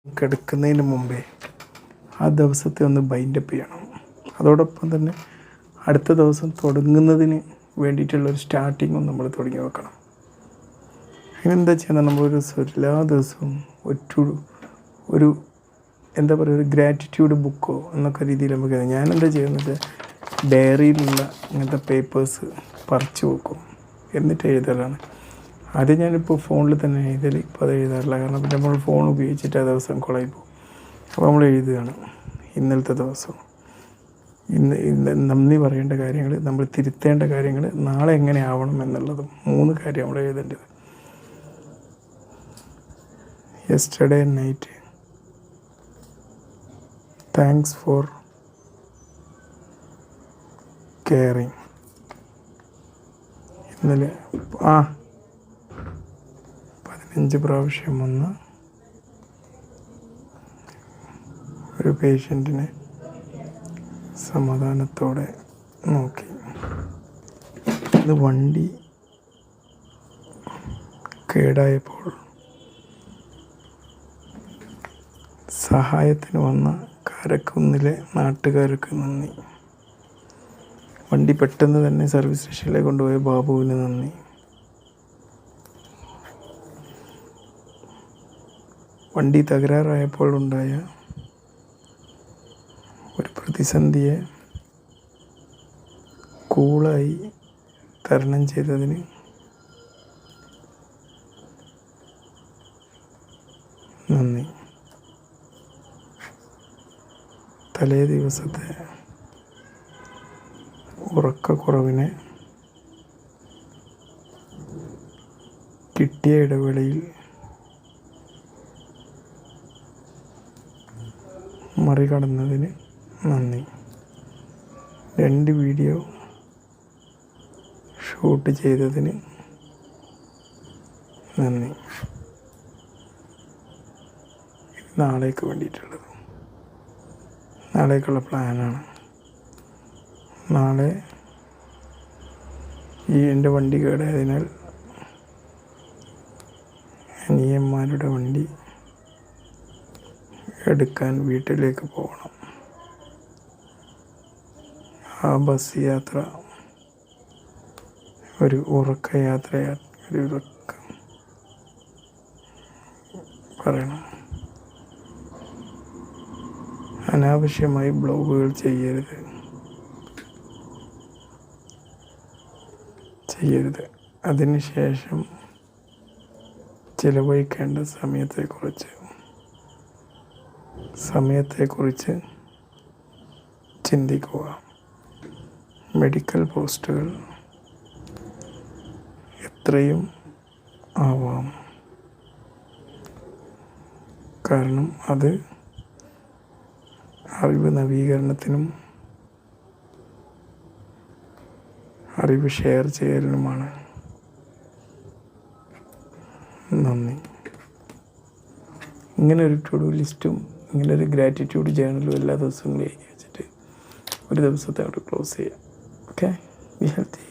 കിടക്കുന്നതിന് മുമ്പേ ആ ദിവസത്തെ ഒന്ന് ബൈൻഡപ്പ് ചെയ്യണം. അതോടൊപ്പം തന്നെ അടുത്ത ദിവസം തുടങ്ങുന്നതിന് വേണ്ടിയിട്ടുള്ളൊരു സ്റ്റാർട്ടിങ്ങും നമ്മൾ തുടങ്ങി വെക്കണം. അതിനെന്താ ചെയ്യുന്നത്, നമ്മളൊരു എല്ലാ ദിവസവും ഒരു എന്താ പറയുക, ഒരു ഗ്രാറ്റിറ്റ്യൂഡ് ബുക്കോ എന്നൊക്കെ രീതിയിൽ നമുക്ക് ഞാനെന്താ ചെയ്യുന്നത്, ഡയറിയിലുള്ള ഇങ്ങനത്തെ പേപ്പേഴ്സ് പറിച്ച് വെക്കും, എന്നിട്ട് എഴുതലാണ്. ആദ്യം ഞാനിപ്പോൾ ഫോണിൽ തന്നെ എഴുതൽ, ഇപ്പോൾ അത് എഴുതാറില്ല. കാരണം പിന്നെ നമ്മൾ ഫോൺ ഉപയോഗിച്ചിട്ട് ആ ദിവസം കുളമായി പോകും. അപ്പോൾ നമ്മൾ എഴുതുകയാണ് ഇന്നലത്തെ ദിവസം, ഇന്ന് നന്ദി പറയേണ്ട കാര്യങ്ങൾ, നമ്മൾ തിരുത്തേണ്ട കാര്യങ്ങൾ, നാളെ എങ്ങനെ ആവണം എന്നുള്ളതും 3 കാര്യം നമ്മൾ എഴുതേണ്ടത്. Yesterday night, thanks for caring. ഇന്നലെ 15 പ്രാവശ്യം വന്ന ഒരു പേഷ്യൻറ്റിനെ സമാധാനത്തോടെ നോക്കി. ഇത് വണ്ടി കേടായപ്പോൾ സഹായത്തിന് വന്ന കാരക്കുന്നിലെ നാട്ടുകാർക്ക് നന്ദി. വണ്ടി പെട്ടെന്ന് തന്നെ സർവീസ് സ്റ്റേഷനിലേക്ക് കൊണ്ടുപോയ ബാബുവിന് നന്ദി. വണ്ടി തകരാറായപ്പോൾ ഉണ്ടായ ഒരു പ്രതിസന്ധിയെ കൂളായി തരണം ചെയ്തതിന് നന്ദി. തലേ ദിവസത്തെ ഉറക്കക്കുറവിനെ കിട്ടിയ ഇടവേളയിൽ മറികടന്നതിന് നന്ദി. 2 വീഡിയോ ഷൂട്ട് ചെയ്തതിന് നന്ദി. നാളേക്ക് വേണ്ടിയിട്ടുള്ളത്, നാളേക്കുള്ള പ്ലാനാണ്. നാളെ എൻ്റെ വണ്ടി കേടായതിനാൽ അനിയന്മാരുടെ വണ്ടി എടുക്കാൻ വീട്ടിലേക്ക് പോകണം. ആ ബസ് യാത്ര ഒരു ഉറക്കം പറയണം. അനാവശ്യമായി ബ്ലോഗുകൾ ചെയ്യരുത്. അതിനുശേഷം ചിലവഴിക്കേണ്ട സമയത്തെക്കുറിച്ച് ചിന്തിക്കുക. മെഡിക്കൽ പോസ്റ്റുകൾ എത്രയും ആവാം, കാരണം അത് അറിവ് നവീകരണത്തിനും അറിവ് ഷെയർ ചെയ്യലിനുമാണ്. നന്ദി. ഇങ്ങനെ ഒരു ടു ഡു ലിസ്റ്റും ഇങ്ങനെ ഒരു ഗ്രാറ്റിറ്റ്യൂഡ് ജേർണലും എല്ലാ ദിവസങ്ങളും എഴുതി വെച്ചിട്ട് ഒരു ദിവസത്തെ അവിടെ ക്ലോസ് ചെയ്യാം. Okay, be healthy.